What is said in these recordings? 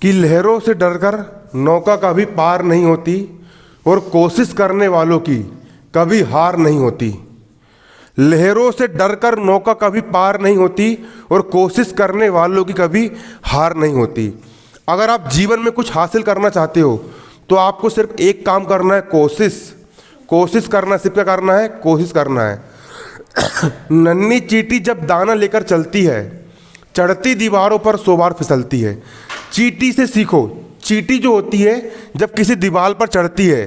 कि लहरों से डरकर नौका कभी पार नहीं होती और कोशिश करने वालों की कभी हार नहीं होती। लहरों से डरकर नौका कभी पार नहीं होती और कोशिश करने वालों की कभी हार नहीं होती। अगर आप जीवन में कुछ हासिल करना चाहते हो तो आपको सिर्फ एक काम करना है, कोशिश करना। सिर्फ क्या करना है? कोशिश करना है। नन्ही चींटी जब दाना लेकर चलती है, चढ़ती दीवारों पर 100 बार फिसलती है। चींटी से सीखो। चींटी जो होती है जब किसी दीवार पर चढ़ती है,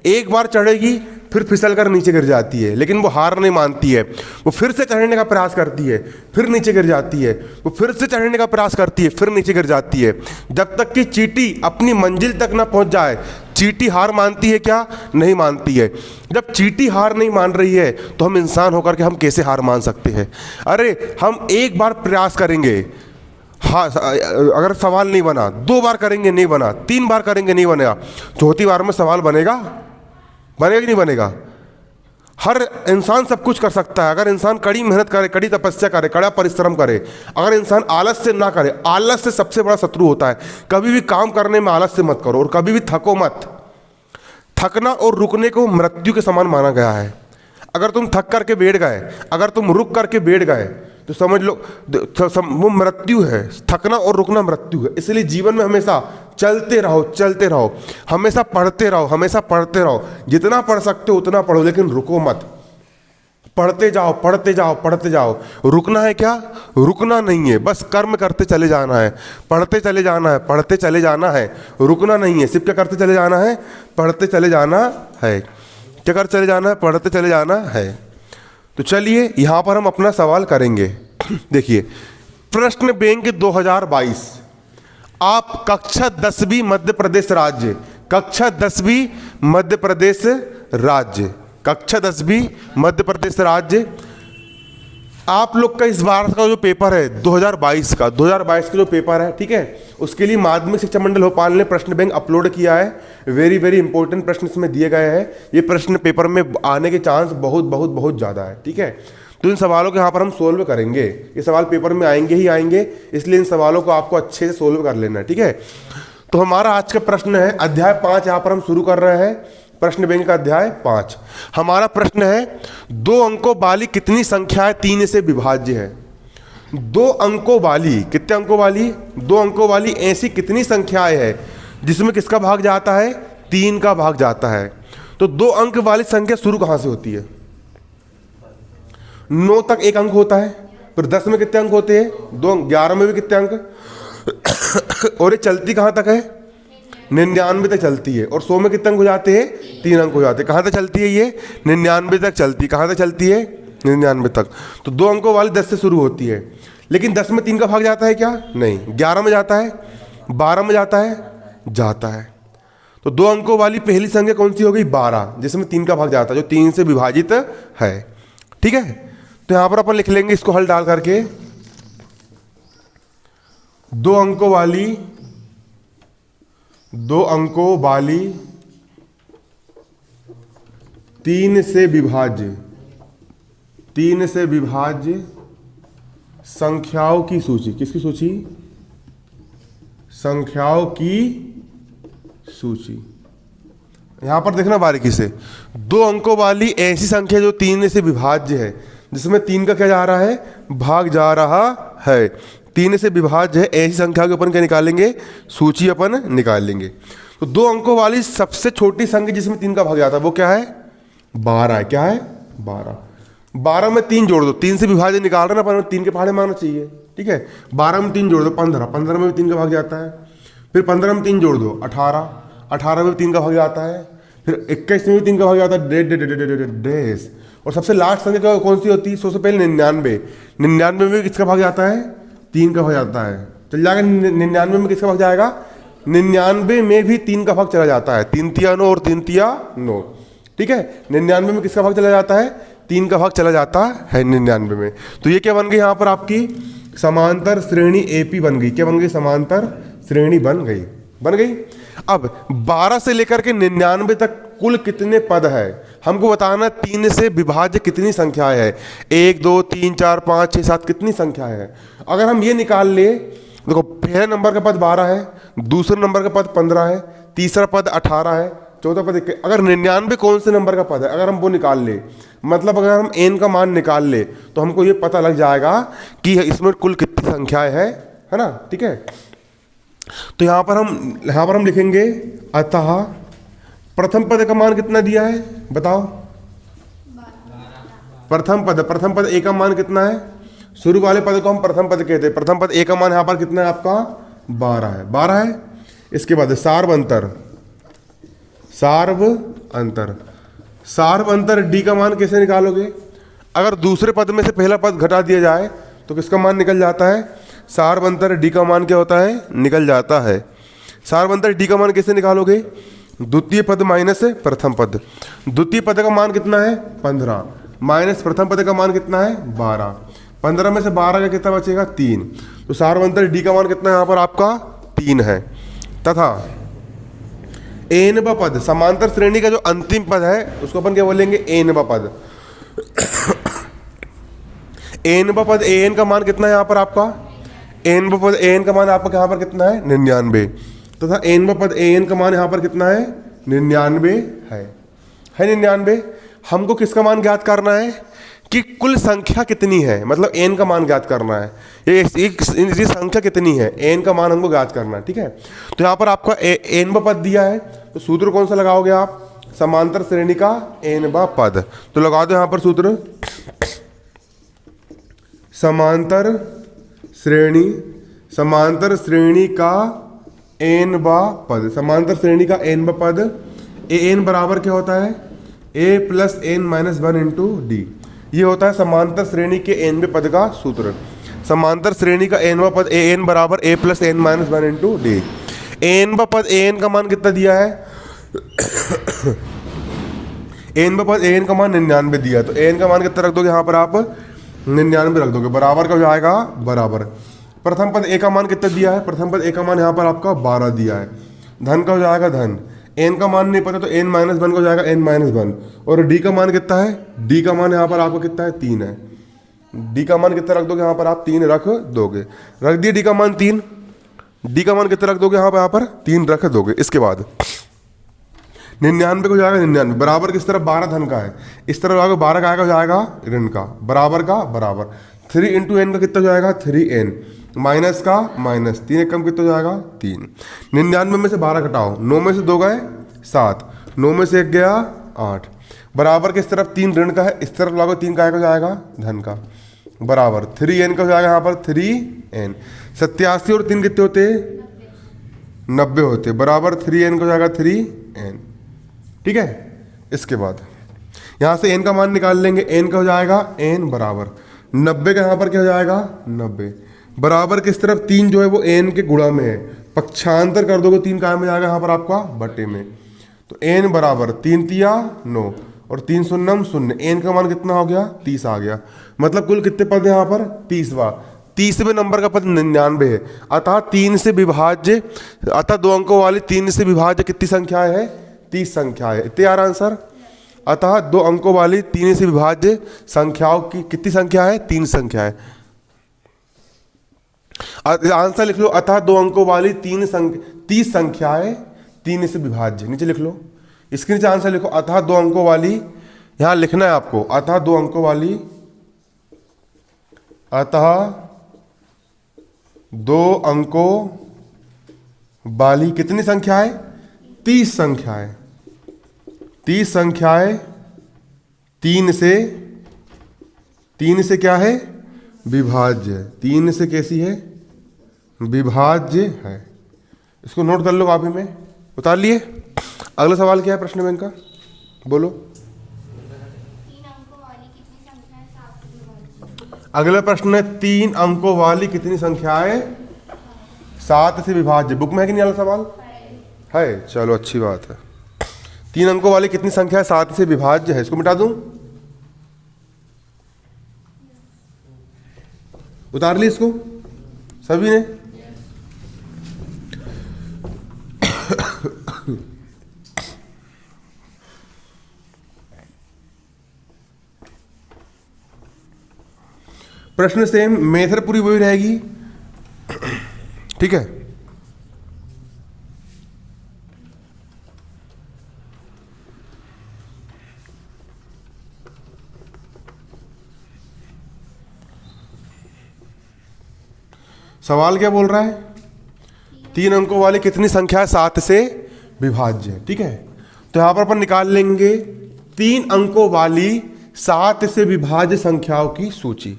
एक बार चढ़ेगी फिर फिसल कर नीचे गिर जाती है, लेकिन वो हार नहीं मानती है। वो फिर से चढ़ने का प्रयास करती है, फिर नीचे गिर जाती है। वो फिर से चढ़ने का प्रयास करती है, फिर नीचे गिर जाती है। जब तक कि चींटी अपनी मंजिल तक ना पहुंच जाए, चींटी हार मानती है क्या? नहीं मानती है। जब चींटी हार नहीं मान रही है तो हम इंसान होकर के हम कैसे हार मान सकते हैं? अरे हम एक बार प्रयास करेंगे, हाँ, अगर सवाल नहीं बना, 2 बार करेंगे नहीं बना, 3 बार करेंगे नहीं बनेगा, चौथी बार में सवाल बनेगा? बनेगा कि नहीं बनेगा? हर इंसान सब कुछ कर सकता है अगर इंसान कड़ी मेहनत करे, कड़ी तपस्या करे, कड़ा परिश्रम करे। अगर इंसान आलस से ना करे, आलस से सबसे बड़ा शत्रु होता है। कभी भी काम करने में आलस से मत करो और कभी भी थको मत। थकना और रुकने को मृत्यु के समान माना गया है। अगर तुम थक करके बैठ गए, अगर तुम रुक करके बैठ गए तो समझ लो वो मृत्यु है। थकना और रुकना मृत्यु है। इसलिए जीवन में हमेशा चलते रहो, चलते रहो, हमेशा पढ़ते रहो, हमेशा पढ़ते रहो। जितना पढ़ सकते हो उतना पढ़ो, लेकिन रुको मत। पढ़ते जाओ, पढ़ते जाओ, पढ़ते जाओ। रुकना है क्या? रुकना नहीं है, बस कर्म करते चले जाना है, पढ़ते चले जाना है, पढ़ते चले जाना है। रुकना नहीं है, सिर्फ क्या करते चले जाना है? पढ़ते चले जाना है। क्या करते चले जाना है? पढ़ते चले जाना है। तो चलिए यहाँ पर हम अपना सवाल करेंगे। देखिए, प्रश्न बैंक 2022, आप कक्षा 10वीं मध्य प्रदेश राज्य, कक्षा 10वीं मध्य प्रदेश राज्य, कक्षा 10वीं मध्य प्रदेश राज्य, आप लोग का इस बार का जो पेपर है 2022 का, 2022 का जो पेपर है, ठीक है, उसके लिए माध्यमिक शिक्षा मंडल भोपाल ने प्रश्न बैंक अपलोड किया है। वेरी वेरी इंपॉर्टेंट प्रश्न इसमें दिए गए हैं। ये प्रश्न पेपर में आने के चांस बहुत बहुत बहुत ज़्यादा है, ठीक है। तो इन सवालों को यहाँ पर हम सोल्व करेंगे। ये सवाल पेपर में आएंगे ही आएंगे, इसलिए इन सवालों को आपको अच्छे से सोल्व कर लेना है, ठीक है। तो हमारा आज का प्रश्न है अध्याय 5, यहाँ पर हम शुरू कर रहे हैं प्रश्न बैंक का अध्याय 5। हमारा प्रश्न है 2 अंकों वाली कितनी संख्याएं 3 से विभाज्य है? 2 अंकों वाली, कितने अंकों वाली? 2 अंकों वाली ऐसी कितनी संख्याएं है जिसमें किसका भाग जाता है? 3 का भाग जाता है। तो 2 अंक वाली संख्या शुरू कहां से होती है? 9 तक 1 अंक होता है, फिर 10 में कितने अंक होते हैं? 2 अंक, 11 में भी कितने अंक और ये चलती कहां तक है? 99 तक चलती है। और 100 में कितने अंक हो जाते हैं? 3 अंक हो जाते हैं। कहाँ तक चलती है ये? 99 तक चलती है। कहाँ तक चलती है? 99 तक। तो 2 अंकों वाली 10 से शुरू होती है, लेकिन 10 में 3 का भाग जाता है क्या? नहीं। 11 में जाता है? 12 में जाता है? जाता है। तो 2 अंकों वाली पहली संख्या कौन सी हो गई? 12, जिसमें 3 का भाग जाता है, जो 3 से विभाजित है, ठीक है। तो यहां पर अपन लिख लेंगे इसको हल डाल करके, 2 अंकों वाली 3 से विभाज्य संख्याओं की सूची। किसकी सूची? संख्याओं की सूची। यहां पर देखना बारीकी से, 2 अंकों वाली ऐसी संख्या जो 3 से विभाज्य है, जिसमें 3 का क्या जा रहा है? भाग जा रहा है। 3 से विभाज्य है, ऐसी संख्या के अपन क्या निकालेंगे? सूची अपन निकाल लेंगे। तो 2 अंकों वाली सबसे छोटी संख्या जिसमें 3 का भाग जाता है वो क्या है? 12 है। क्या है? 12। 12 में 3 जोड़ दो, 3 से विभाज्य निकाल रहे ना, पर 3 के पहाड़े मारना चाहिए, ठीक है। 12 में 3 जोड़ दो, 15, 15 में भी 3 का भाग जाता है। फिर 15 में 3 जोड़ दो, 18, 18 में भी 3 का भाग जाता है। फिर 21 में भी 3 का भाग जाता है, डेढ़। और सबसे लास्ट संख्या कौन सी होती है? 100 से पहले 99। 99 में भी किसका भाग जाता है? 3 का भाग जाता है। चल जाएगा 99 में किसका भाग जाएगा? 99 में भी 3 का भाग चला जाता है। 3 तिया 9 और 3 तिया 9, ठीक है। 99 में किसका भाग चला जाता है? 3 का भाग चला जाता है 99 में। तो ये क्या बन गई? यहाँ पर आपकी समांतर श्रेणी एपी बन गई। क्या बन गई? समांतर श्रेणी बन गई। अब 12 से लेकर के 99 तक कुल कितने पद है हमको बताना। 3 से विभाज्य कितनी संख्याएं है? 1 2 3 4 5 6 7 कितनी संख्याएं है? अगर हम ये निकाल ले, देखो पहले नंबर का पद 12 है, दूसरे नंबर का पद 15 है, तीसरा पद 18 है, चौथा पद 21। अगर 99 कौन से नंबर का पद है, अगर हम वो निकाल ले, मतलब अगर हम n का मान निकाल ले तो हमको ये पता लग जाएगा कि इसमें कुल कितनी संख्याएं है ना। ठीक है, तो यहाँ पर हम लिखेंगे अतः प्रथम पद का मान कितना दिया है बताओ। प्रथम पद ए का मान कितना है, शुरू वाले पद को हम प्रथम पद कहते हैं। प्रथम पद ए का मान यहाँ पर कितना है आपका 12 है। इसके बाद सार्व अंतर डी का मान कैसे निकालोगे। अगर दूसरे पद में से पहला पद घटा दिया जाए तो किसका मान निकल जाता है, सार्व अंतर डी का मान क्या होता है, निकल जाता है। सार्व अंतर डी का मान कैसे निकालोगे, द्वितीय पद माइनस प्रथम पद। द्वितीय पद का मान कितना है 15 माइनस प्रथम पद का मान कितना है 12। 15 में से 12 का कितना बचेगा 3। तो सार्व अंतर डी का मान कितना है यहाँ पर आपका 3 है। तथा एन व पद, समांतर श्रेणी का जो अंतिम पद है उसको अपन क्या बोलेंगे, एन व पद। एन व पद एन का मान कितना है यहाँ पर आपका, एन व पद एन का मान आपका यहाँ पर कितना है 99। तथा एन व पद एन का मान यहाँ पर कितना है 99 है 99। हमको किसका मान ज्ञात करना है कि कुल संख्या कितनी है, मतलब एन का मान ज्ञात करना है। ये संख्या कितनी है, एन का मान हमको ज्ञात करना है। ठीक है, तो यहाँ पर आपका एन व पद दिया है, तो सूत्र कौन सा लगाओगे आप, समांतर श्रेणी का एन व पद। तो लगा दो यहाँ पर सूत्र, समांतर श्रेणी का एन व पद। समांतर श्रेणी का एन व पद, ए एन बराबर क्या होता है, a plus n minus 1 into d. ये होता है समांतर श्रेणी के एनवें पद का सूत्र। समांतर श्रेणी का एनवा पद ए एन बराबर a plus n minus 1 into d. एनवा पद ए एन का मान कितना दिया है, एनवा पद ए एन का मान 99 दिया है। तो ए एन का मान कितना रख दोगे यहाँ पर आप 99 रख दोगे, बराबर का हो जाएगा बराबर। प्रथम पद ए का मान कितना दिया है, प्रथम पद ए का मान यहाँ पर आपका 12 दिया है। धन का हो जाएगा धन, एन का मान नहीं पता तो एन माइनस 1 का हो जाएगा एन माइनस 1। और डी का मान कितना है, डी का मान यहाँ पर आपको कितना है 3 है। डी का मान कितना रख दोगे यहाँ पर आप 3 रख दोगे, रख दिए डी का मान 3। डी का मान कितना रख दोगे यहाँ पर 3 रख दोगे। इसके बाद 99 को जाएगा 99 बराबर किस तरफ 12 धन का है, इस तरफ आगे 12 का आएगा हो जाएगा ऋण का, बराबर का बराबर। 3 इंटू एन का कितना हो जाएगा 3n माइनस का माइनस 3 एक कम कितना हो जाएगा 3। 99 में से 12 घटाओ, 9 में से 2 गए 7, 9 में से 1 गया 8, बराबर किस तरफ 3 ऋण का है, इस तरफ लागो 3 का जाएगा धन का, बराबर 3n का हो जाएगा यहाँ पर 3n। 87 और 3 कितने होते 90 होते, बराबर 3n का हो जाएगा 3n। ठीक है, इसके बाद यहाँ से n का मान निकाल लेंगे, n का हो जाएगा n बराबर 90 का यहाँ पर क्या हो जाएगा 90, बराबर किस तरफ 3 जो है वो n के गुणा में है, पक्षांतर कर दोगे 3 का में जाएगा यहाँ पर आपका बटे में। तो n बराबर 3 तिया 9 और 3 शून्यम 0, n का मान कितना हो गया 30 आ गया। मतलब कुल कितने पद है यहाँ पर 30वां, 30वें नंबर का पद 99 है। अतः 3 से विभाज्य, अतः 2 अंकों वाली 3 से विभाज्य कितनी संख्या है 30 संख्या है। इतने यार आंसर, अतः 2 अंकों वाली 3 से विभाज्य संख्याओं की कितनी संख्या है 3 संख्या है। आंसर लिख लो, अतः 2 अंकों वाली 30 संख्या है 3 से विभाज्य, नीचे लिख लो, इसके नीचे आंसर लिखो, अतः 2 अंकों वाली, यहां लिखना है आपको, अतः 2 अंकों वाली, अतः 2 अंकों वाली कितनी संख्या है 30 संख्या है, 30 संख्याएं 3 से क्या है विभाज्य, 3 से कैसी है विभाज्य है। इसको नोट कर लो कॉपी में, उतार लिए। अगला सवाल क्या है प्रश्न बैंक का, बोलो। 3 अंकों वाली कितनी संख्याएं 7 से विभाज्य। अगला प्रश्न है 3 अंकों वाली कितनी संख्याएं 7 से विभाज्य। बुक में है कि नहीं अगला सवाल है, चलो अच्छी बात है। 3 अंकों वाली कितनी संख्या 7 से विभाज्य है, इसको मिटा दूं, उतार ली इसको सभी ने। प्रश्न सेम, मेथड पूरी वही रहेगी। ठीक है। सवाल क्या बोल रहा है? 3 अंकों वाली कितनी संख्या है 7 से विभाज्य है, ठीक है। तो यहां पर अपन निकाल लेंगे 3 अंकों वाली 7 से विभाज्य संख्याओं की सूची।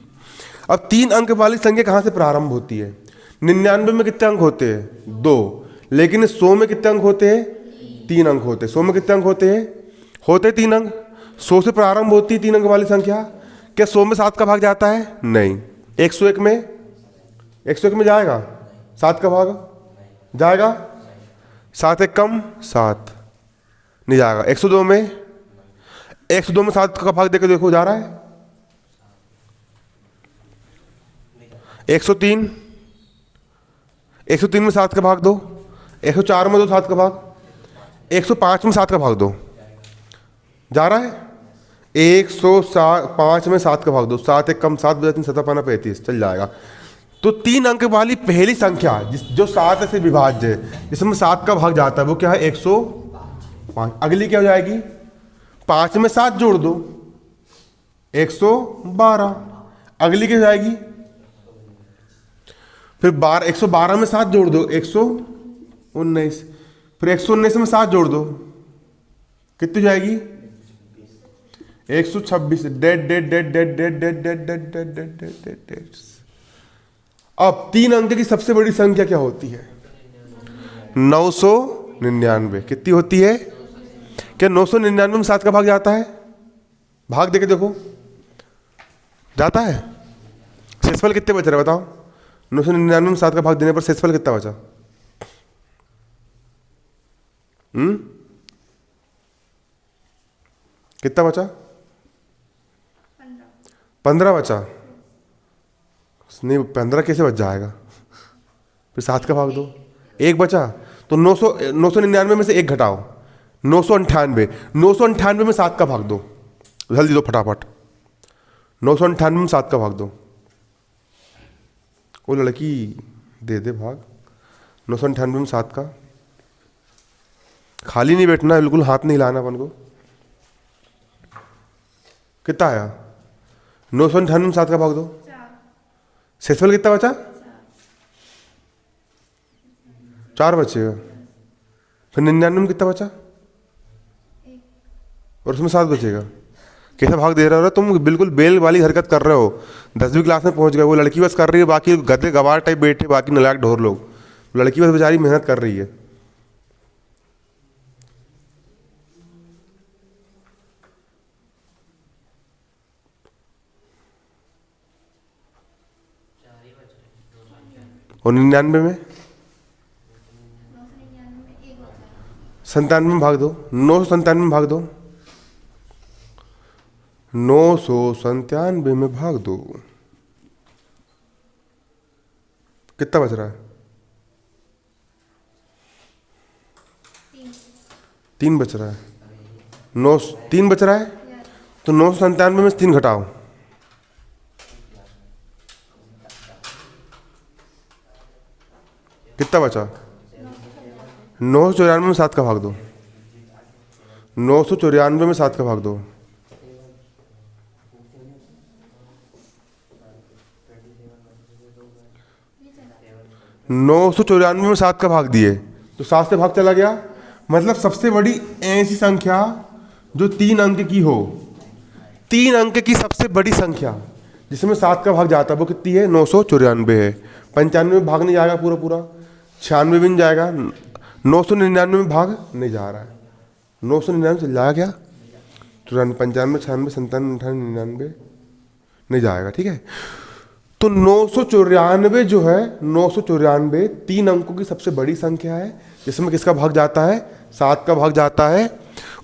अब 3 अंक वाली संख्या कहां से प्रारंभ होती है? 99 में कितने अंक होते हैं? 2। लेकिन 100 में कितने अंक होते हैं? 3 अंक होते हैं। 100 में कितने अंक होते हैं? 3 अंक। 100 से प्रारंभ होती है 3 अंक वाली संख्या। क्या 100 में 7 का भाग जाता है? नहीं। 101 में जाएगा 7 का भाग? जाएगा? 7 एक कम 7 नहीं जाएगा। 102 में 7 का भाग देकर देखो, जा रहा है? 103 में 7 का भाग दो। 104 में दो 7 का भाग। 105 में 7 का भाग दो, जा रहा है? 105 में 7 का भाग दो। 7 एक कम 7 बजा 3 7 पाना 35, चल जाएगा। तो 3 अंक वाली पहली संख्या जो 7 से विभाज्य है, जिसमें 7 का भाग जाता है, वो क्या है? 105। अगली क्या हो जाएगी? 5 में 7 जोड़ दो, 112। अगली क्या हो जाएगी? फिर 112 में 7 जोड़ दो, 119। फिर 119 में 7 जोड़ दो, कितनी हो जाएगी? 126। Dead dead dead dead dead dead dead dead dead dead dead dead. अब 3 अंक की सबसे बड़ी संख्या क्या होती है? 999। कितनी होती है? क्या 999 में 7 का भाग जाता है? भाग देके देखो, जाता है? शेषफल कितने बच रहे बताओ? 999 में 7 का भाग देने पर शेषफल कितना बचा? कितना बचा? 15 बचा। नहीं, 15 कैसे बच जाएगा? फिर 7 का भाग दो, 1 बचा। तो 999 में से 1 घटाओ, 998। 998 में 7 का भाग दो, जल्दी दो फटाफट। 998 में 7 का भाग दो। वो लड़की दे दे भाग। 998 में 7 का। खाली नहीं बैठना है, बिल्कुल हाथ नहीं हिलाना अपन को। कितना आया? 998 में 7 का भाग दो। शेषफल कितना बचा? 4 बचेगा। फिर 99 में कितना बचा? और उसमें 7 बचेगा। कैसा भाग दे रहे हो? तुम बिल्कुल बेल वाली हरकत कर रहे हो। 10वीं क्लास में पहुंच गए। वो लड़की बस कर रही है, बाकी गधे गवार टाइप बैठे, बाकी नलायक ढोर लोग। लड़की बस बेचारी मेहनत कर रही है। और 99 में 97 में भाग दो। 997 में भाग दो। 997 में भाग दो, कितना बच रहा है? 3 बच रहा है। 3 बच रहा है। तो 997 में से 3 घटाओ, कितना बचा? 994 में 7 का भाग दो। 994 में 7 का भाग दो। 994 में 7 का भाग दिए तो 7 से भाग चला गया। मतलब सबसे बड़ी ऐसी संख्या जो 3 अंक की हो, 3 अंक की सबसे बड़ी संख्या जिसमें 7 का भाग जाता है वो कितनी है? 994 है। 95 में भाग नहीं जाएगा पूरा पूरा। 96 में नहीं जाएगा। 999 में भाग नहीं जा रहा है। 999 चल जाएगा क्या? 95, 96, 97, 98, 99 नहीं जाएगा। ठीक है। तो 994 जो है, 994 3 अंकों की सबसे बड़ी संख्या है जिसमें किसका भाग जाता है? 7 का भाग जाता है।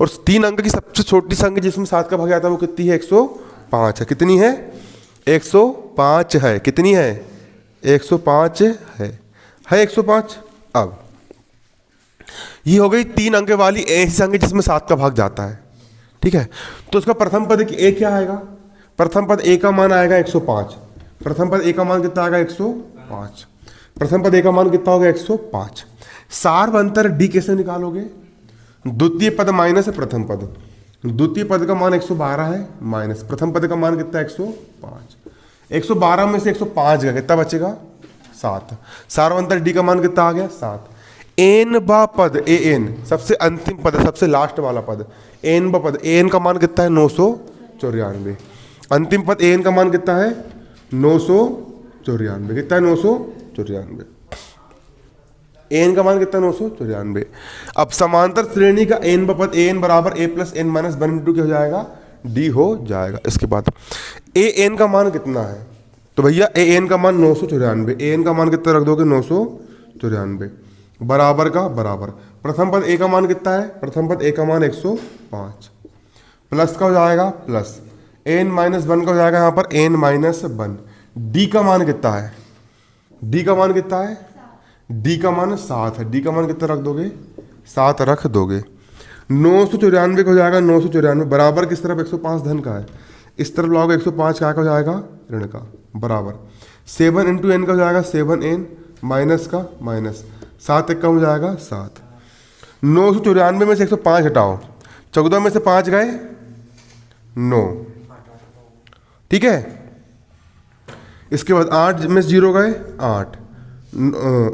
और 3 अंक की सबसे छोटी संख्या जिसमें 7 का भाग जाता है वो कितनी है? 105 है। कितनी है? 105 है। कितनी है? 105 है 105। अब ये हो गई 3 अंक वाली ऐसी संख्या जिसमें 7 का भाग जाता है। ठीक है। तो उसका प्रथम पद ए क्या आएगा? प्रथम पद ए का मान आएगा 105। प्रथम पद ए का मान कितना आएगा? 105। प्रथम पद ए का मान कितना हो गया 105। सार्वंतर डी कैसे निकालोगे? द्वितीय पद माइनस प्रथम पद। द्वितीय पद का मान 112 है माइनस प्रथम पद का मान कितना है 105। 112 में से 105 गया, कितना बचेगा 7। सार्वंतर डी का मान कितना आ गया 7। एन बा पद ए एन सबसे अंतिम पद है, सबसे लास्ट वाला पद। एन बा पद एन का मान कितना है 994। अंतिम पद एन का मान कितना है 994। कितना है 994। एन का मान कितना 994। अब समांतर श्रेणी का एन बा पद एन बराबर a plus n minus 1 into क्या हो जाएगा डी हो जाएगा। इसके बाद ए एन का मान कितना है? तो भैया ए एन का मान 994। ए एन का मान कितना रख दोगे 994 बराबर का बराबर। प्रथम पद ए का मान कितना है? प्रथम पद ए का मान 105 प्लस का हो जाएगा प्लस एन माइनस 1 का हो जाएगा यहाँ पर एन माइनस 1। डी का मान कितना है? डी का मान कितना है? डी का मान 7 है। डी का मान कितना रख दोगे 7 रख दोगे। 994 का हो जाएगा 994 बराबर किस तरफ 105 धन का है, इस तरफ लाओगे 105 क्या का हो जाएगा ऋण का बराबर। 7 इंटू एन का हो जाएगा 7n माइनस का माइनस 7 एक का हो जाएगा 7। 994 में से 105 हटाओ, 14 में से 5 गए 9, ठीक है। इसके बाद 8 में से 0 गए 8,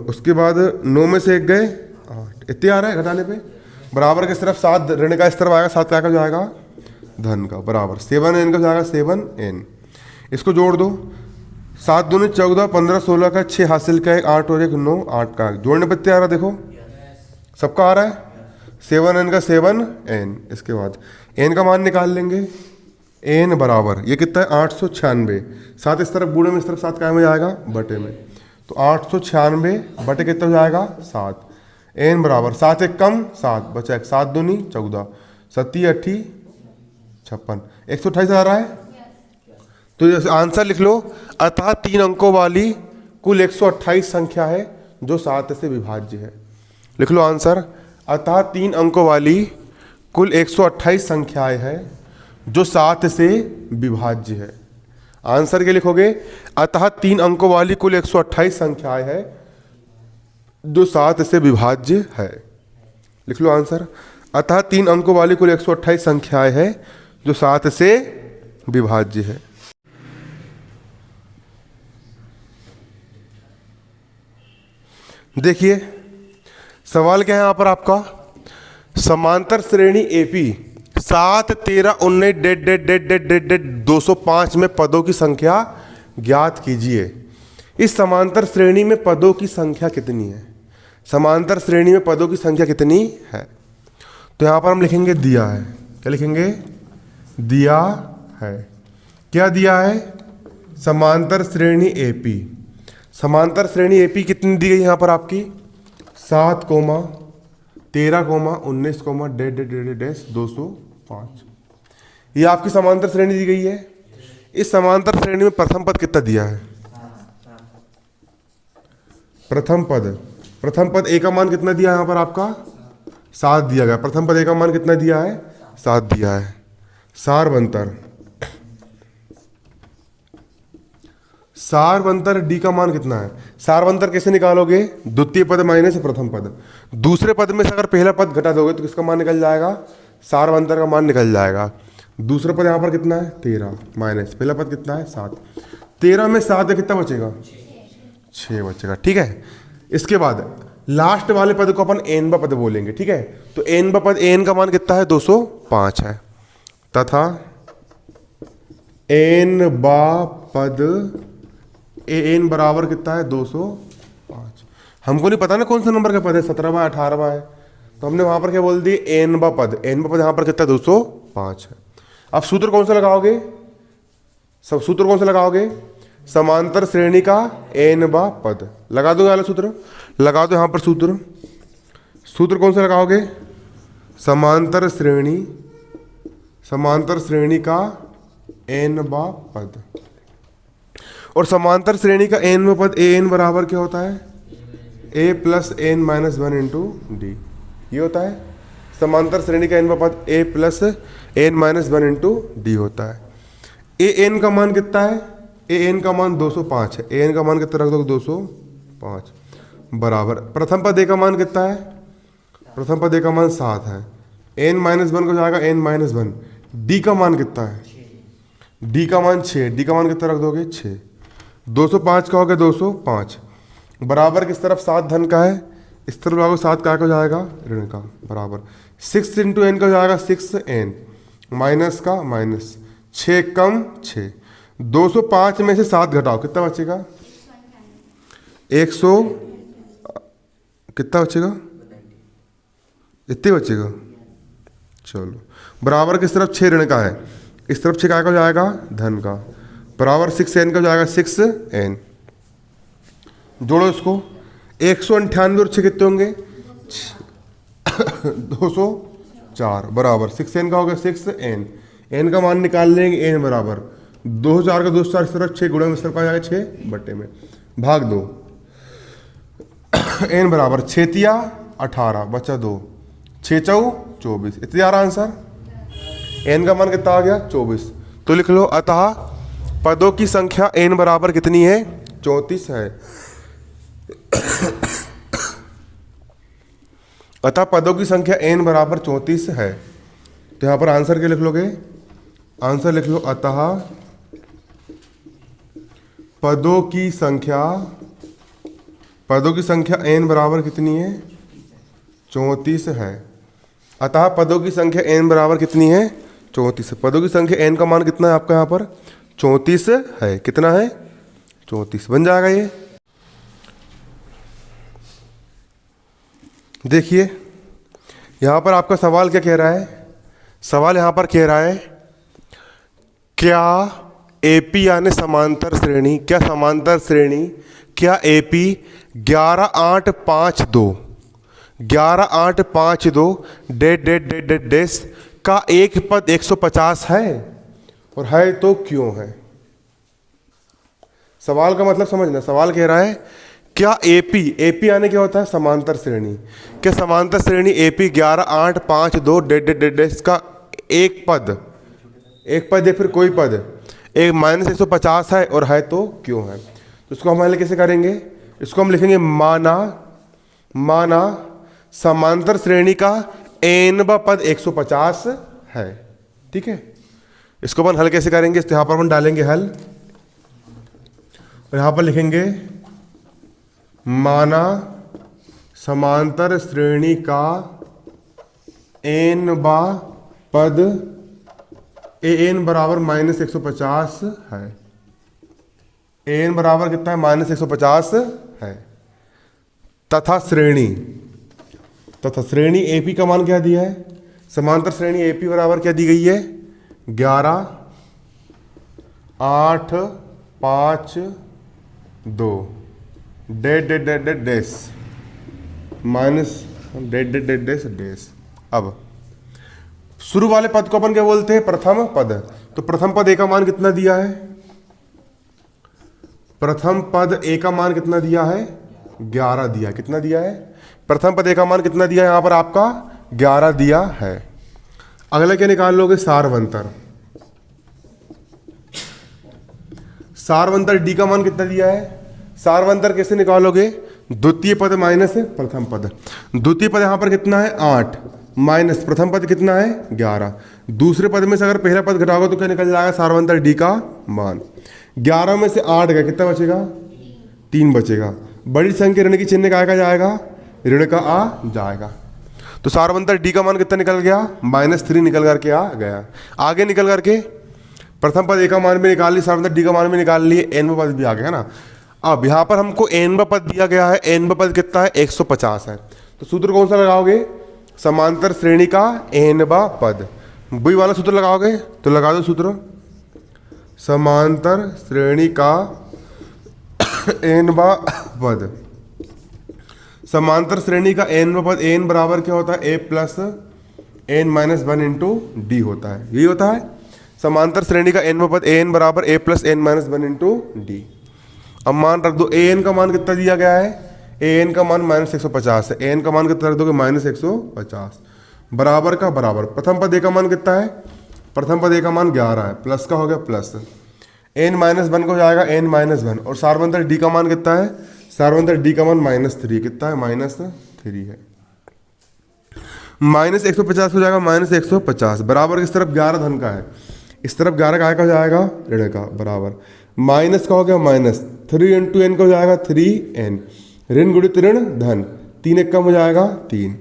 उसके बाद 9 में से 1 गए 8, इतने आ रहा है घटाने पे बराबर किस तरफ 7 ऋण का इस तरफ आएगा 7 क्या का जाएगा धन का बराबर 7n का जाएगा 7n। इसको जोड़ दो 7 दूनी 14 15 16 का 6 हासिल का 1 8 और 1 9 8 का जोड़ने पर आ रहा देखो सबका आ रहा है 7n का 7n। इसके बाद n का मान निकाल लेंगे n बराबर ये कितना है 896। 7 इस तरफ बूढ़े में इस तरफ 7 काय में जाएगा बटे में, तो 896 बटे कितना हो जाएगा 7। n बराबर 7 एक कम 7 बचा 1 7 दूनी 14 7 8 56 128 आ रहा है। तो आंसर लिख लो अतः 3 अंकों वाली कुल 128 संख्या है जो 7 से विभाज्य है। लिख लो आंसर अतः 3 अंकों वाली कुल 128 संख्याएं है जो 7 से विभाज्य है। आंसर क्या लिखोगे अतः 3 अंकों वाली कुल 128 संख्याएं है जो 7 से विभाज्य है। लिख लो आंसर अतः 3 अंकों वाली कुल 128 संख्याएं है जो 7 से विभाज्य है। देखिए सवाल क्या है यहाँ पर आपका, समांतर श्रेणी एपी 7 13 19 205 में पदों की संख्या ज्ञात कीजिए। इस समांतर श्रेणी में पदों की संख्या कितनी है? समांतर श्रेणी में पदों की संख्या कितनी है? तो यहाँ पर हम लिखेंगे दिया है। क्या लिखेंगे? दिया है। क्या दिया है? समांतर श्रेणी एपी। समांतर श्रेणी एपी कितनी दी गई यहाँ पर आपकी 7 13 19 205। ये आपकी समांतर श्रेणी दी गई है। इस समांतर श्रेणी में प्रथम पद कितना दिया है? प्रथम पद ए का मान कितना दिया है यहाँ पर आपका 7 दिया गया। प्रथम पद ए का मान कितना दिया है 7 दिया है। सारवंतर डी का मान कितना है? सारवंतर कैसे निकालोगे? द्वितीय पद माइनस प्रथम पद। दूसरे पद में से अगर पहला पद घटा दोगे तो किसका मान निकल जाएगा? सारवंतर का मान निकल जाएगा। दूसरा पद यहाँ पर कितना है 13 माइनस पहला पद कितना है 7। 13 में 7 कितना बचेगा 6 बचेगा, ठीक है। इसके बाद लास्ट वाले पद को अपन एन बा पद बोलेंगे, ठीक है। तो एन बा पद एन का मान कितना है 205 है तथा एन बा पद ए एन बराबर कितना है 205। हमको नहीं पता ना कौन सा नंबर का पद है 17वां 18वां है, तो हमने वहां पर क्या बोल दिए एन बा पद। एन बा पद यहाँ पर कितना 205 है। अब सूत्र कौन सा लगाओगे? सब सूत्र कौन सा लगाओगे? समांतर श्रेणी का एन बा पद लगा दो। वाला सूत्र लगा दो यहाँ पर। सूत्र कौन सा लगाओगे? समांतर श्रेणी का एन बा पद। और समांतर श्रेणी का एन में पद ए एन बराबर क्या होता है a plus n minus 1 into d. ये होता है समांतर श्रेणी का एन में पद a plus n minus 1 into d होता है। ए एन का मान कितना है? ए एन का मान 205 है। ए एन का मान कितना रख दो 205। 5 बराबर प्रथम पद ए का मान कितना है? प्रथम पद ए का मान 7 है। n माइनस वन को जाएगा n माइनस वन। डी का मान कितना है? डी का मान 6। डी का मान कितना रख दोगे? 6। 205 का हो गया 205 बराबर किस तरफ 7 धन का है, इस तरफ लागो 7 का हो जाएगा ऋण का बराबर 6 इंटू एन का हो जाएगा 6n माइनस का माइनस 6 कम 6। 205 में से 7 घटाओ कितना बचेगा? 100 कितना बचेगा? इतने बचेगा। चलो बराबर किस तरफ 6 ऋण का है, इस तरफ 6 का हो जाएगा धन का बराबर 6n का हो जाएगा 6n। जोड़ो इसको 198 और 6 कितने होंगे? 204 बराबर 6n का हो गया 6n। n का मान निकाल लेंगे n बराबर 2000 का 204 इस तरफ 6 गुणा में इस तरफ आ जाएगा 6 बट्टे में भाग 2 n बराबर 6 तिया 18 बचा 2 6 चौ 24 इतने आ रहा आंसर। n का मान कितना आ गया? 24। तो लिख लो अतः पदों की संख्या n बराबर कितनी है? 34 है। अतः पदों की संख्या n बराबर 34 है। तो यहां पर आंसर क्या लिख लोगे? आंसर लिख लो अतः पदों की संख्या n बराबर कितनी है? 34 है। अतः पदों की संख्या n बराबर कितनी है? 34। पदों की संख्या n का मान कितना है आपका यहाँ पर? 34 है। कितना है? 34 बन जाएगा ये। देखिए यहाँ पर आपका सवाल क्या कह रहा है? सवाल यहाँ पर कह रहा है क्या एपी यानी समांतर श्रेणी, क्या समांतर श्रेणी, क्या एपी 11852 डेस का एक पद 150 है और है तो क्यों है? सवाल का मतलब समझना। सवाल कह रहा है क्या एपी आने क्या होता है? समांतर श्रेणी। क्या समांतर श्रेणी एपी 11852 डेस का एक पद या फिर कोई पद एक -150 है और है तो क्यों है? तो इसको हम हल कैसे करेंगे? इसको हम लिखेंगे माना समांतर श्रेणी का n पद 150 है। ठीक है, इसको अपन हल कैसे करेंगे? तो यहां पर अपन डालेंगे हल और यहां पर लिखेंगे माना समांतर श्रेणी का n पद an बराबर -150 है। an बराबर कितना है? -150 है। तथा श्रेणी AP का मान क्या दिया है? समांतर श्रेणी AP बराबर क्या दी गई है? 11 8 5 2 डेस माइनस डेस। अब शुरू वाले पद को अपन क्या बोलते हैं? प्रथम पद। तो प्रथम पद ए का मान कितना दिया है? प्रथम पद ए का मान कितना दिया है? 11 दिया। कितना दिया है? प्रथम पद ए का मान कितना दिया है? यहां पर आपका 11 दिया है। अगला क्या निकाल लोगे? सारवंतर डी का मान कितना दिया है? सारवंतर कैसे निकालोगे? द्वितीय पद माइनस प्रथम पद। द्वितीय पद यहां पर कितना है? 8 माइनस प्रथम पद कितना है? 11। दूसरे पद में से अगर पहला पद घटाओगे तो क्या निकल जाएगा? सारवंतर डी का मान। 11 में से 8 गया, कितना बचेगा? 3 बचेगा। बड़ी संख्या ऋण की चिन्ह का जाएगा, ऋण का आ जाएगा। तो सारवंतर डी का मान कितना निकल गया? -3 निकल करके आ गया। आगे निकल करके प्रथम पद ए का मान भी निकाल ली, सारवंतर डी का मान भी निकाल लिए, n पद भी आ गया ना। अब यहाँ पर हमको n पद दिया गया है, n पद कितना है? 150 है। तो सूत्र कौन सा लगाओगे? समांतर श्रेणी का n पद। वही वाला सूत्र लगाओगे तो लगा दो सूत्र, समांतर श्रेणी का n पद। समांतर श्रेणी का n पद, n बराबर क्या होता है? a plus n-1 into d होता है। यही होता है समांतर श्रेणी का n पद, an बराबर a plus n-1 into D. अब मान रख दो an का मान कितना दिया गया है? an का मान -150 है। an का मान कितना रख दोगे? -150 बराबर का बराबर। प्रथम पद a का मान कितना है? प्रथम पद a का मान 11 है, प्लस का हो गया प्लस n-1 को जाएगा n-1 और सारवंतर d का मान कितना है? सार्वंतर डी का मान -3 कितना है, -3 है। -150 हो जाएगा -150 बराबर किस तरफ 11 धन का है, इस तरफ 11 का हो जाएगा ऋण का, बराबर माइनस का हो गया -3 इंटू एन का हो जाएगा 3n, ऋण गुणित ऋण धन, 3 एक कम हो जाएगा 3,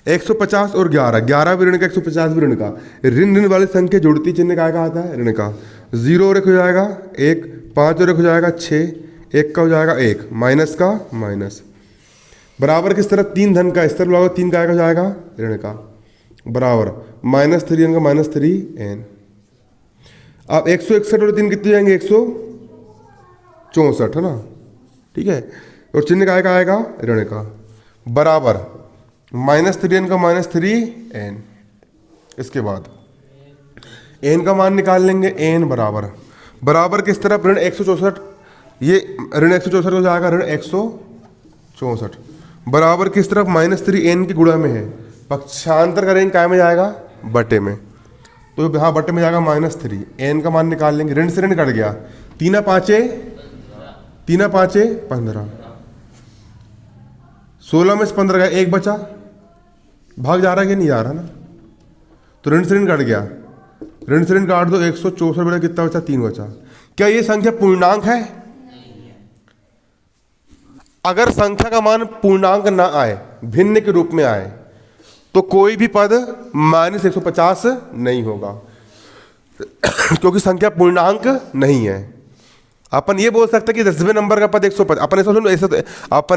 150 और 11 भी ऋण का 150 भी ऋण का, ऋण ऋण वाली संख्या जुड़ती चिन्ह का आता है ऋण का, 0 और 1 हो जाएगा 1, 5 और 1 हो जाएगा 6, 1 का हो जाएगा 1, माइनस का माइनस, बराबर किस तरफ 3 धन का, इस तरफ लगाओ 3 का हो जाएगा ऋण का, बराबर -3n का -3n। अब 161 और 3 कितने जाएंगे, 164 है ना, ठीक है, और चिन्ह का आएगा ऋण का, बराबर -3n का -3n। इसके बाद n का मान निकाल लेंगे, n बराबर किस तरफ ऋण 164, ये ऋण 164 हो जाएगा ऋण 164, बराबर किस तरफ -3n की गुणा में है, पक्षांतर करेंगे क्या में जाएगा, बटे में, तो यहाँ बटे में जाएगा -3, n का मान निकाल लेंगे, ऋण से ऋण कट गया, 3 5 15, 16 में से 15 गया, 1 बचा, भाग जा रहा है कि नहीं जा रहा ना, तो ऋण से ऋण कट गया, ऋण से ऋण काट दो, 164 बड़ा कितना बचा, 3 बचा। क्या ये संख्या पूर्णांक है? अगर संख्या का मान पूर्णांक ना आए, भिन्न के रूप में आए, तो कोई भी पद -150 नहीं होगा क्योंकि संख्या पूर्णांक नहीं है। अपन ये बोल सकते कि 10वें नंबर का पद 150, अपन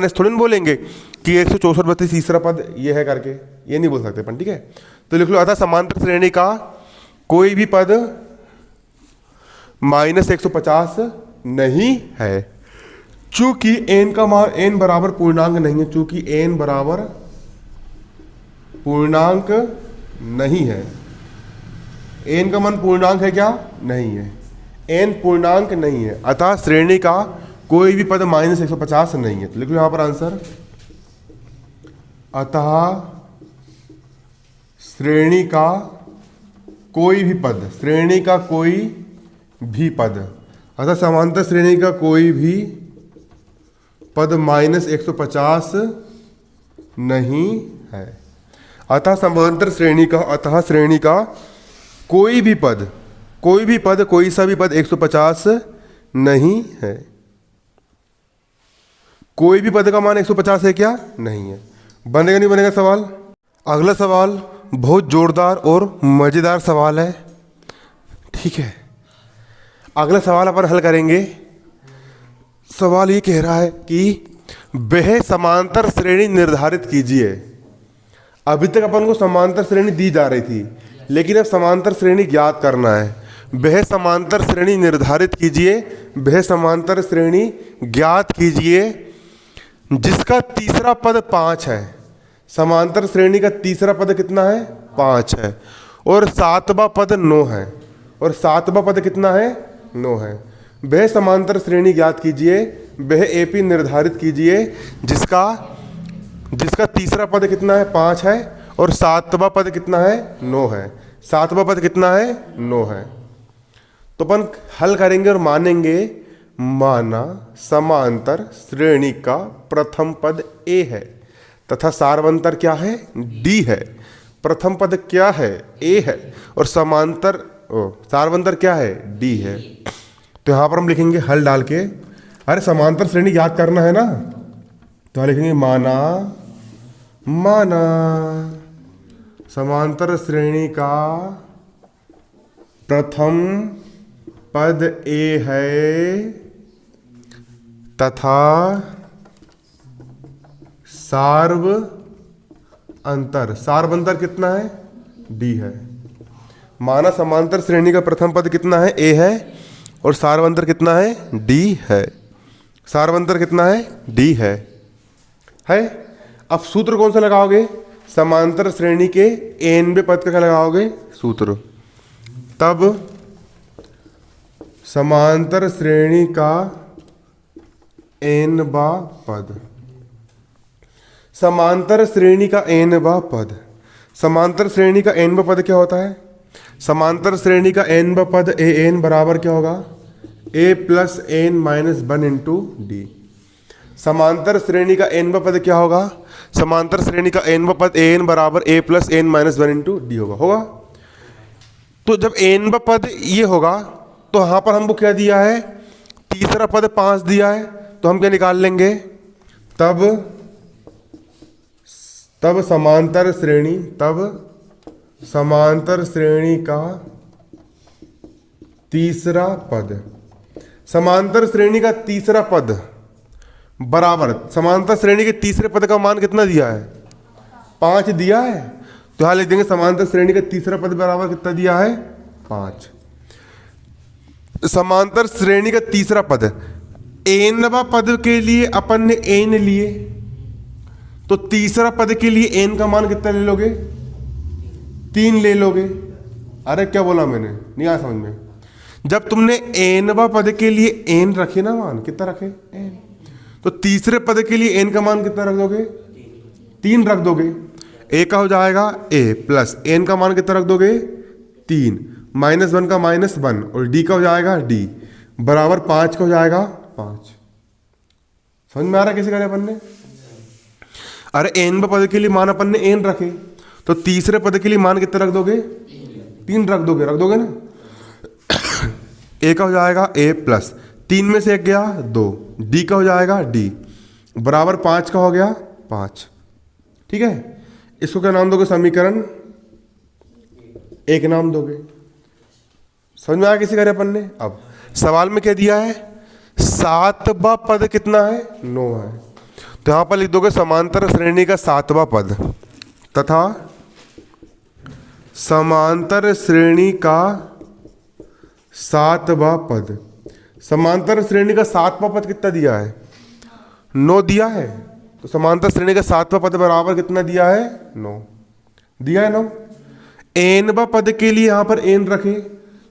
ऐसे थोड़ी ना बोलेंगे कि 164 बत्तीस तीसरा पद ये है करके, ये नहीं बोल सकते अपन, ठीक है। तो लिख लो, अतः समांतर श्रेणी का कोई भी पद -150 नहीं है, चूंकि n का मान, n बराबर पूर्णांक नहीं है, चूंकि n बराबर पूर्णांक नहीं है, n का मान पूर्णांक है क्या, नहीं है, n पूर्णांक नहीं है, अतः श्रेणी का कोई भी पद -150 नहीं है। तो लिख लो यहां पर आंसर, अतः श्रेणी का कोई भी पद, श्रेणी का कोई भी पद, अतः समांतर श्रेणी का कोई भी पद -150 नहीं है, अतः समांतर श्रेणी का, अतः श्रेणी का कोई भी पद, कोई सा भी पद 150 नहीं है। कोई भी पद का मान 150 है क्या, नहीं है। बनेगा नहीं बनेगा सवाल। अगला सवाल बहुत जोरदार और मजेदार सवाल है, ठीक है। अगला सवाल अपन हल करेंगे। सवाल ये कह रहा है कि वह समांतर श्रेणी निर्धारित कीजिए। अभी तक अपन को समांतर श्रेणी दी जा रही थी, लेकिन अब समांतर श्रेणी ज्ञात करना है। वह समांतर श्रेणी निर्धारित कीजिए, वह समांतर श्रेणी ज्ञात कीजिए जिसका तीसरा पद 5 है। समांतर श्रेणी का तीसरा पद कितना है, 5 है, और 7वां पद 9 है, और 7वां पद कितना है, 9 है। वह समांतर श्रेणी ज्ञात कीजिए, वह एपी निर्धारित कीजिए जिसका तीसरा पद कितना है, 5 है, और 7वां पद कितना है, 9 है। 7वां पद कितना है, 9 है। तो अपन हल करेंगे और मानेंगे, माना समांतर श्रेणी का प्रथम पद ए है तथा सार्वंतर क्या है, डी है। प्रथम पद क्या है, ए है, और सार्वंतर क्या है, डी है। तो यहां पर हम लिखेंगे हल डाल के, अरे समांतर श्रेणी याद करना है ना, तो यहां लिखेंगे माना समांतर श्रेणी का प्रथम पद ए है तथा सार्वंतर कितना है, डी है। माना समांतर श्रेणी का प्रथम पद कितना है, ए है, और सार्वंतर कितना है, डी है। सार्वंतर कितना है, डी है। अब सूत्र कौन सा लगाओगे, समांतर श्रेणी के एनवें पद का क्या लगाओगे, सूत्र। तब समांतर श्रेणी का एनवा पद, समांतर श्रेणी का एनवा पद, समांतर श्रेणी का एनवा पद क्या होता है, समांतर श्रेणी का एनवा पद ए एन बराबर क्या होगा, a plus n minus 1 into d. समांतर श्रेणी का n पद क्या होगा? समांतर श्रेणी का n पद an बराबर a plus n minus one into D होगा। तो जब n पद ये होगा तो यहां पर हमको क्या दिया है? तीसरा पद 5 दिया है, तो हम क्या निकाल लेंगे? तब समांतर श्रेणी का तीसरा पद, समांतर श्रेणी का तीसरा पद बराबर, समांतर श्रेणी के तीसरे पद का मान कितना दिया है? 5 दिया है, तो यहां लिख देंगे समांतर श्रेणी का तीसरा पद बराबर कितना दिया है? 5। समांतर श्रेणी का तीसरा पद, एनवा पद के लिए अपन ने n लिए, तो तीसरा पद के लिए n का मान कितना ले लोगे? 3 ले लोगे। अरे क्या बोला मैंने, नहीं आया समझ में? जब तुमने nवा पद के लिए n रखे ना, मान कितना रखे? n, तो तीसरे पद के लिए n का मान कितना रख दोगे? 3 रख दोगे। a का हो जाएगा a प्लस n का मान कितना रख दोगे? 3, -1 का -1, और d का हो जाएगा d बराबर 5 का हो जाएगा 5। समझ में आ रहा है कैसे करें अपन ने? अरे n पद के लिए मान अपन ने n रखे, तो तीसरे पद के लिए मान कितना रख दोगे? 3 रख दोगे ना। a का हो जाएगा a प्लस 3 में से 1 गया 2, d का हो जाएगा d बराबर 5 का हो गया 5। ठीक है, इसको क्या नाम दोगे? समीकरण 1 नाम दोगे। समझ में आया किसी करे अपन ने? अब सवाल में क्या दिया है? 7वां पद कितना है? 9 है, तो यहां पर लिख दोगे समांतर श्रेणी का 7वां पद तथा समांतर श्रेणी का 7वां पद। समांतर श्रेणी का 7वां पद कितना दिया है? 9 दिया है, तो समांतर श्रेणी का 7वां पद बराबर कितना दिया है? 9 दिया है। 9 nवा पद के लिए यहां पर n रखे,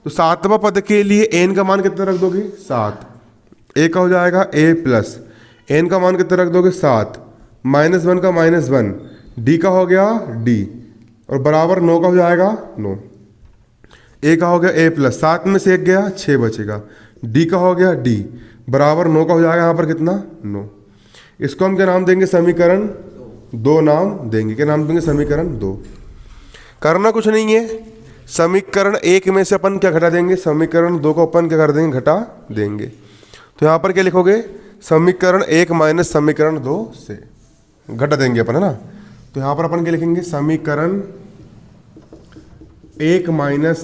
तो 7वां पद के लिए n का मान कितना रख दोगे? 7। a का हो जाएगा a प्लस n का मान कितना रख दोगे? 7, -1 का -1, d का हो गया d, और बराबर 9 का हो जाएगा 9। a का हो गया a प्लस 7 में से 1 गया 6 बचेगा, d का हो गया d बराबर 9 का हो जाएगा यहाँ पर कितना? 9। इसको हम क्या नाम देंगे? समीकरण 2 नाम देंगे। क्या नाम देंगे? समीकरण 2। करना कुछ नहीं है, समीकरण 1 में से अपन क्या घटा देंगे? समीकरण 2 को अपन क्या कर देंगे? घटा देंगे। तो यहाँ पर क्या लिखोगे? समीकरण 1 माइनस समीकरण 2 से घटा देंगे अपन, है ना। तो यहाँ पर अपन क्या लिखेंगे? समीकरण 1 माइनस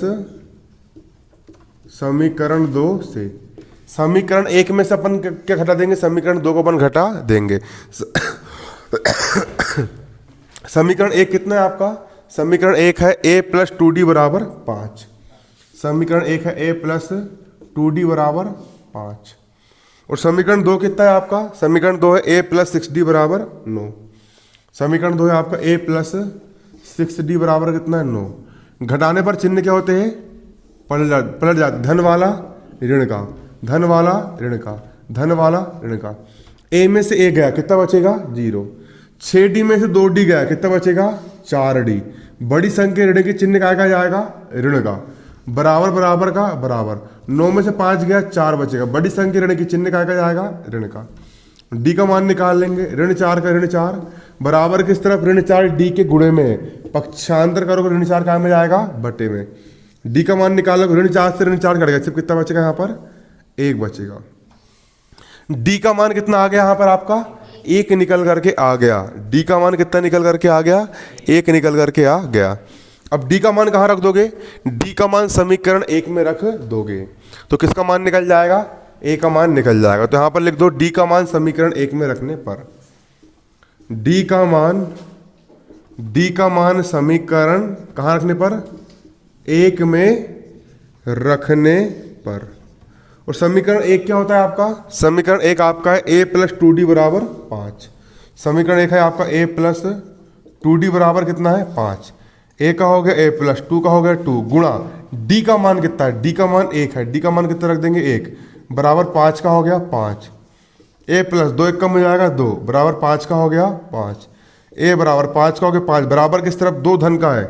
समीकरण 2 से। समीकरण 1 में से अपन क्या घटा देंगे? समीकरण 2 को अपन घटा देंगे। समीकरण 1 कितना है आपका? समीकरण 1 है a प्लस 2d बराबर 5। समीकरण 1 है a प्लस 2d बराबर 5। और समीकरण 2 कितना है आपका? समीकरण 2 है a प्लस 6d बराबर 9। समीकरण 2 है आपका a प्लस 6d बराबर कितना है? 9। घटाने पर चिन्ह क्या होते हैं? पलट जाते, धन वाला ऋण का, धन वाला ऋण का, धन वाला ऋण का। a में से a गया, कितना बचेगा? 0। 6d में से 2d गया, कितना बचेगा? 4d। बड़ी संख्या ऋण के चिन्ह का जाएगा? ऋण का। बराबर बराबर का बराबर। 9 में से 5 गया, 4 बचेगा। बड़ी संख्या ऋण की चिन्ह का जाएगा? ऋण का। d का मान निकाल लेंगे, ऋण 4 का ऋण 4 बराबर किस तरफ? ऋण 4 d के गुणे में है, पक्षांतर करोगे ऋण 4 कहाँ में जाएगा? बटे में। d का मान निकालोगे, ऋण 4 से ऋण 4 कटेगा, सिर्फ कितना बचेगा यहाँ पर? 1 बचेगा। d का मान कितना आ गया यहाँ पर आपका? 1 निकल करके आ गया। d का मान कितना निकल करके आ गया? 1 निकल करके आ गया। अब d का मान कहाँ रख दोगे? d का मान समीकरण 1 में रख दोगे, तो किसका मान निकल जाएगा? a का मान निकल जाएगा। तो यहाँ पर लिख दो d का मान समीकरण 1 में रखने पर, d का मान समीकरण कहाँ रखने पर? 1 में रखने पर। और समीकरण 1 क्या होता है आपका? समीकरण 1 आपका है a प्लस 2d बराबर 5। समीकरण 1 है आपका a प्लस 2d बराबर कितना है? 5। a का हो गया a प्लस 2 का हो गया 2 गुणा d का मान कितना है? d का मान 1 है, d का मान कितना रख देंगे? 1 बराबर 5 का हो गया 5। a प्लस 2 1 कम हो जाएगा 2 बराबर 5 का हो गया 5। a बराबर 5 का हो गया 5 बराबर किस तरफ? 2 धन का है,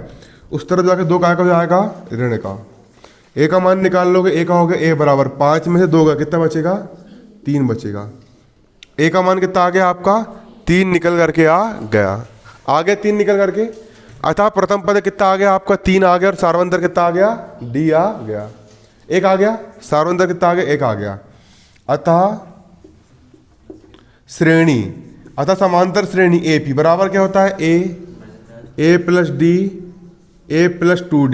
उस तरफ जाके 2 का हो जाएगा? ऋण का। a का मान निकाल लोगे, a का हो गया a बराबर 5 में से 2 का कितना बचेगा? 3 बचेगा। ए का मान कितना आ गया आपका 3 निकल करके आ गया 3 निकल करके। अतः प्रथम पद कितना आ गया आपका 3 आ गया और सार्वंतर कितना आ गया डी आ गया, 1 आ गया। सार्वंतर कितना आ गया 1 आ गया। अतः श्रेणी, अतः समांतर श्रेणी ए पी बराबर क्या होता है a plus d a plus 2d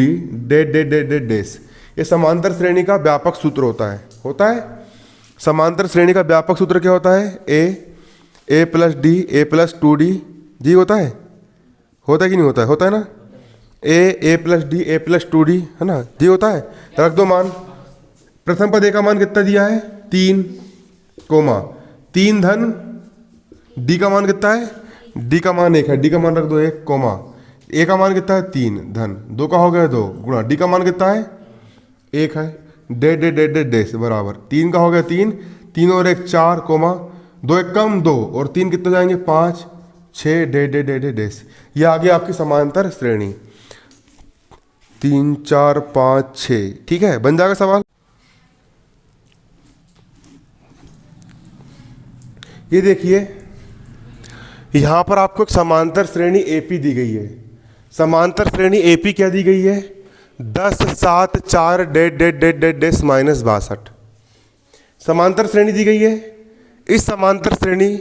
डेस। ये समांतर श्रेणी का व्यापक सूत्र होता है। समांतर श्रेणी का व्यापक सूत्र क्या होता है a plus d a plus 2d जी होता है कि नहीं होता है ना। A plus d a plus 2d है ना जी होता है। रख दो मान। प्रथम पद ए का मान कितना दिया है 3 कोमा 3 धन डी का मान कितना है डी का मान 1 है, डी का मान रख दो 1 कोमा ए का मान कितना है 3 धन 2 का हो गया 2 गुणा डी का मान कितना है 1 है डेस बराबर 3 का हो गया 3 और 1 4 कोमा 2 1 कम 2 और 3 कितने जाएंगे 5 6 डेस। ये आ गया आपकी समांतर श्रेणी 3 4 5 6। ठीक है, बन जाएगा सवाल। ये देखिए यहां पर आपको एक समांतर श्रेणी एपी दी गई है। समांतर श्रेणी एपी क्या दी गई है 10 7 4 डेस माइनस 62 समांतर श्रेणी दी गई है। इस समांतर श्रेणी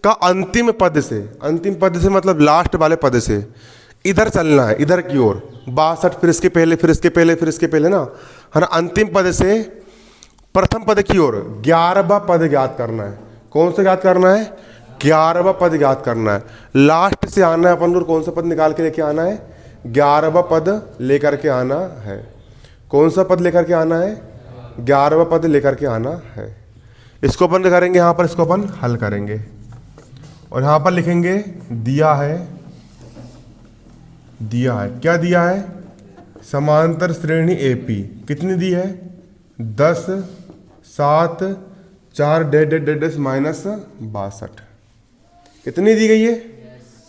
का अंतिम पद से मतलब लास्ट वाले पद से इधर चलना है, इधर की ओर 62 फिर इसके पहले फिर इसके पहले फिर इसके पहले ना है ना। अंतिम पद से प्रथम पद की ओर 11वां पद ज्ञात करना है। कौन सा ज्ञात करना है 11वां पद ज्ञात करना है। लास्ट से आना है अपन को, कौन सा पद निकाल के लेके आना है 11वां पद लेकर के आना है। कौन सा पद लेकर के आना है 11वां पद लेकर के आना है। इसको अपन करेंगे यहाँ पर, इसको अपन हल करेंगे और यहाँ पर लिखेंगे दिया है क्या दिया है समांतर श्रेणी एपी कितनी दी है 10 7 4 डेस माइनस 62 कितनी दी गई है।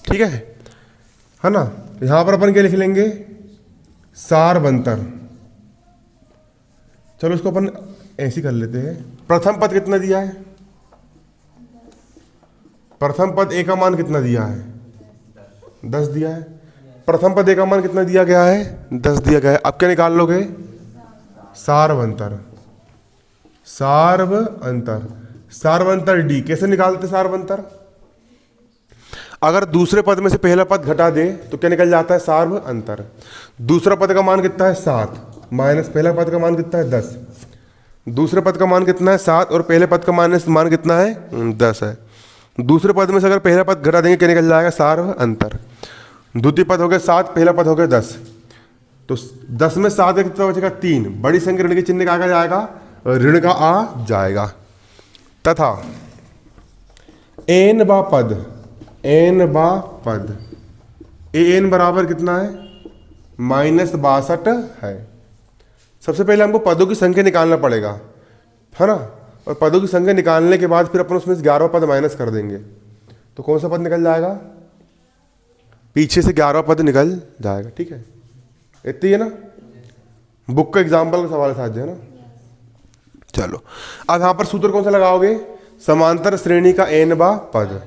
ठीक है ना। यहां पर अपन क्या लिख लेंगे सारवंतर। चलो इसको अपन ऐसे कर लेते हैं। प्रथम पद कितना दिया है प्रथम पद ए का मान कितना दिया है 10 दिया है। प्रथम पद ए का मान कितना दिया गया है 10 दिया गया है। अब क्या निकाल लोगे सार्वंतर डी कैसे निकालते सार्वंतर। अगर दूसरे पद में से पहला पद घटा दे तो क्या निकल जाता है सार्वंतर। दूसरा पद का मान कितना है 7 माइनस पहला पद का मान कितना है 10। दूसरे पद का मान कितना है 7 और पहले पद का मान कितना है 10 है। दूसरे पद में से अगर पहला पद घटा देंगे क्या निकल जाएगा सार्वंतर। द्वितीय पद हो गया 7 पहला पद हो गया 10 तो 10 में 7 का कितना बचेगा 3। बड़ी संख्या ऋण के चिन्ह का आ जाएगा ऋण का आ जाएगा। तथा एन बा पद एन बराबर कितना है माइनस 62 है। सबसे पहले हमको पदों की संख्या निकालना पड़ेगा है ना। और पदों की संख्या निकालने के बाद फिर अपन उसमें से 11वां पद माइनस कर देंगे तो कौन सा पद निकल जाएगा पीछे से 11वां पद निकल जाएगा। ठीक है, इतनी है ना। बुक का एग्जाम्पल का सवाल साथ है ना। चलो अब यहां पर सूत्र कौन सा लगाओगे समांतर श्रेणी का एन बा पद।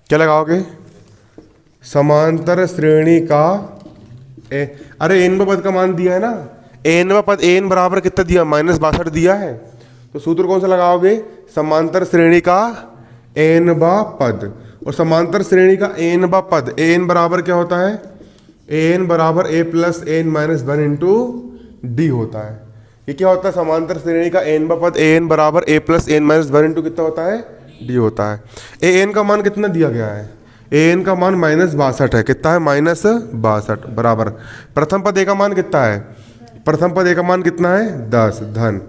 क्या लगाओगे समांतर श्रेणी का अरे एन बा पद का मान दिया है ना। एन बा पद एन बराबर कितना दिया माइनस 62 दिया है। तो सूत्र कौन सा लगाओगे समांतर श्रेणी का एन बा पद। और समांतर श्रेणी का एन बा पद एन बराबर क्या होता है एन बराबर a plus n minus 1 into d होता है। ये क्या होता है समांतर श्रेणी का एन बा पद एन बराबर a plus n minus 1 into कितना होता है डी होता है। ए एन का मान कितना दिया गया है ए एन का मान माइनस 62 है। कितना है माइनस 62 बराबर प्रथम पद ए का मान कितना है प्रथम पद ए का मान कितना है 10 धन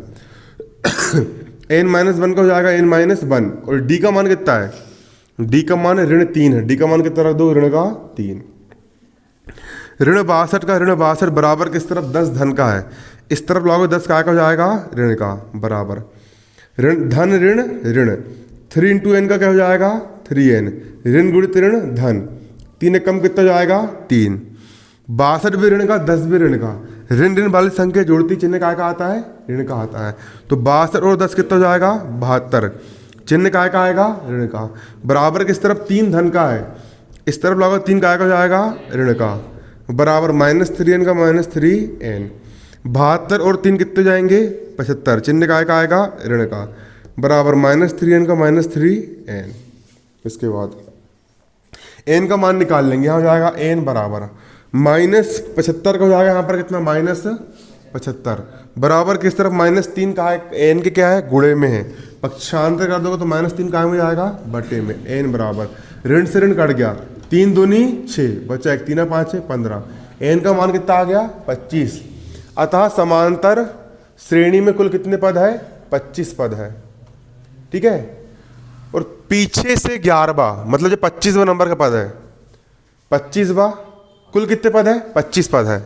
एन माइनस 1 का हो जाएगा एन माइनस 1 और डी का मान कितना है डी का मान ऋण 3 है। डी का मान कितना रख दो ऋण का 3। ऋण 62 का ऋण 62 बराबर किस तरफ 10 धन का है। इस तरफ लाओगे 10 का हो जाएगा ऋण का बराबर ऋण धन ऋण ऋण 3 इंटू एन का क्या हो जाएगा 3n ऋण गुणित ऋण धन 3 एक कम कितना जाएगा 3। 62 भी ऋण का 10 भी ऋण का ऋण ऋण वाली संख्या जोड़ती चिन्ह का आता है ऋण का आता है। तो 62 और 10 कितना हो जाएगा 72 चिन्ह काय का आएगा, ऋण का। बराबर किस तरफ, 3 धन का है, इस तरफ लगभग 3 काय का हो जाएगा, ऋण का। बराबर -3n का -3n। 72 और 3 कितने जाएंगे, 75। चिन्ह काय का आएगा, ऋण का। बराबर -3n का -3n। इसके बाद n का मान निकाल लेंगे, यहाँ हो जाएगा n बराबर -75 का हो जाएगा यहाँ पर कितना, -75। बराबर किस तरफ, -3 का है, n के क्या है, गुणे में है। पक्षांतर कर दोगे तो -3 कहाँ में जाएगा, बटे में। n बराबर ऋण से ऋण कट गया, 3 दूनी 6, बचा 1, 3 5 6 15। n का मान कितना आ गया, 25। अतः समांतर श्रेणी में कुल कितने पद है, 25 पद है। ठीक है। और पीछे से 11वां, मतलब जो 25वां नंबर का पद है, 25वां, कुल कितने पद है, 25 पद है।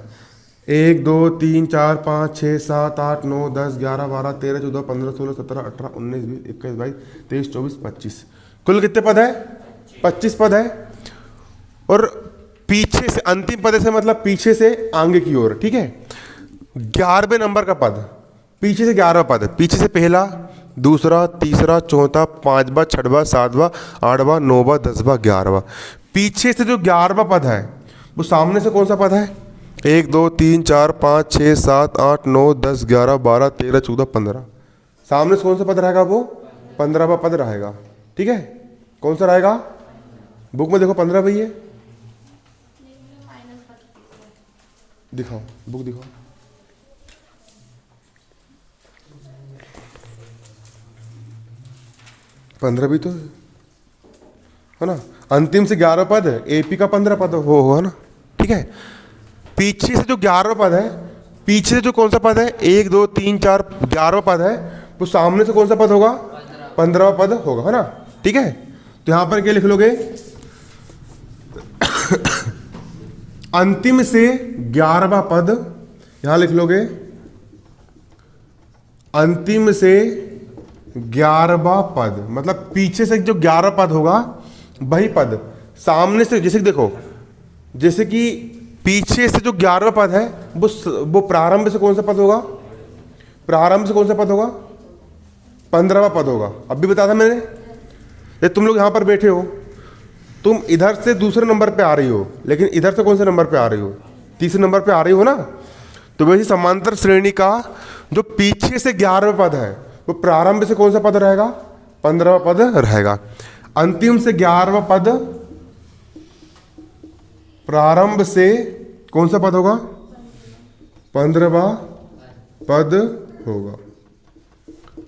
1 2 3 4 5 6 7 8 9 10 11 12 13 14 15 16 17 18 19 20 21 22 23 24 25, कुल कितने पद है, 25 पद है। और पीछे से, अंतिम पद से मतलब पीछे से आगे की ओर। ठीक है। 11वें नंबर का पद, पीछे से 11वां पद, पीछे से पहला, दूसरा, तीसरा, चौथा, 5वां, 6वां, 7वां, 8वां, 9वां, 10वां, 11वां। पीछे से जो 11वां पद है वो सामने से कौन सा पद है, 1 2 3 4 5 6 7 8 9 10 11 12 13 14 15। सामने से कौन सा पद रहेगा, वो 15वां पद रहेगा। ठीक है। कौन सा रहेगा, बुक में देखो 15 भैया, दिखाओ बुक दिखाओ। पंद्रह भी तो है ना, अंतिम से 11 पद है, एपी का 15 पद हो है ना। ठीक है। पीछे से जो 11वां पद है, पीछे से जो कौन सा पद है, 1 2 3 4 11वां पद है, वो सामने से कौन सा पद होगा, 15वां पद होगा, है ना। ठीक है। तो यहां पर क्या लिख लोगे, अंतिम से 11वां पद, यहां लिख लोगे अंतिम से 11वां पद, मतलब पीछे से जो 11 पद होगा वही पद सामने से, जैसे कि देखो, जैसे कि पीछे से जो 11वां पद है वो प्रारंभ से कौन सा पद होगा, प्रारंभ से कौन सा पद होगा, 15वां पद होगा। अब भी बताया था मैंने, ये तुम लोग यहां पर बैठे हो, तुम इधर से दूसरे नंबर पे आ रही हो, लेकिन इधर से कौन से नंबर पे आ रही हो, तीसरे नंबर पे आ रही हो ना। तो वैसे समांतर श्रेणी का जो पीछे से 11वां पद है वो प्रारंभ से कौन सा पद रहेगा, 15वां पद रहेगा। अंतिम से 11वां पद प्रारंभ से कौन सा पद होगा, 15वां पद होगा।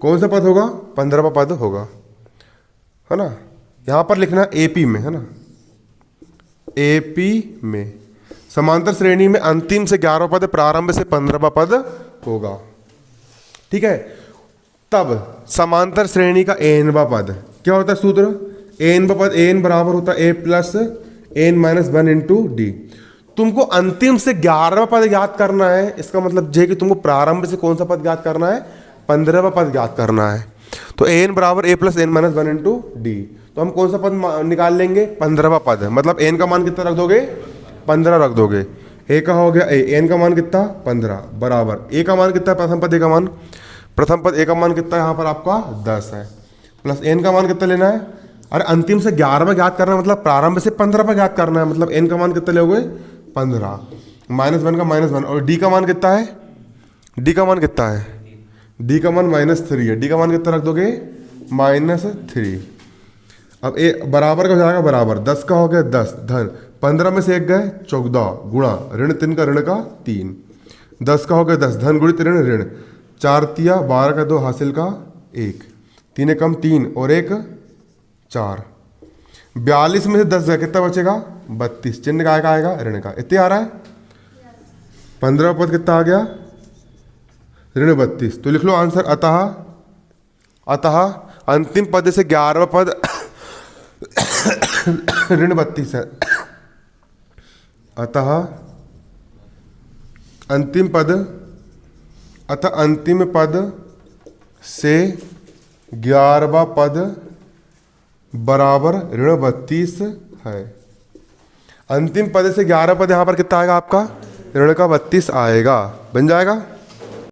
कौन सा पद होगा, 15वां पद होगा, है ना। यहां पर लिखना एपी में, है ना, एपी में समांतर श्रेणी में अंतिम से 11वां पद, प्रारंभ से 15वां पद होगा। ठीक है। तब समांतर श्रेणी का एनवां पद क्या होता है, सूत्र एनवां पद, एन बराबर होता है a plus n minus 1 into d. तुमको अंतिम से 11वां पद याद करना है, इसका मतलब ये कि तुमको प्रारंभ से कौन सा पद याद करना है, 15वां पद याद करना है। तो एन बराबर a plus n minus 1 into d. तो हम कौन सा पद निकाल लेंगे, 15वां पद, मतलब एन का मान कितना रख दोगे, 15 रख दोगे। ए का हो गया ए, एन का मान कितना, 15 बराबर ए का मान कितना है, प्रथम पद ए का मान, प्रथम पद ए का मान कितना है यहाँ पर आपका 10 है, प्लस एन का मान कितना लेना है, अरे अंतिम से 11वां याद करना है, मतलब प्रारंभ से 15वां याद करना है, मतलब एन का मान कितना लोगे 15, -1 का -1, और डी का मान कितना है, डी का मान कितना है, डी का मान -3 है, डी का मान कितना रख दोगे -3। अब ए बराबर का हो जाएगा बराबर, 10 का हो गया 10 धन, 15 में से 1 गए 14 गुणा ऋण 3 का ऋण का 3, 10 का हो गया 10 धन गुणित ऋण ऋण, 4 तिया 12 का 2 हासिल का 1, 3 कम 3 और 1 4, 42 में से 10 गए कितना बचेगा 32, चिन्ह का आएगा ऋण का, इतने आ रहा है। 15 पद कितना आ गया ऋण 32, तो लिख लो आंसर अतः, अतः अंतिम पद से 11वां पद ऋण 32 है, अतः अंतिम पद, अतः अंतिम पद से 11वां पद बराबर ऋण 32 है। अंतिम पद से 11 पद यहां पर कितना आएगा आपका, ऋण का 32 आएगा, बन जाएगा।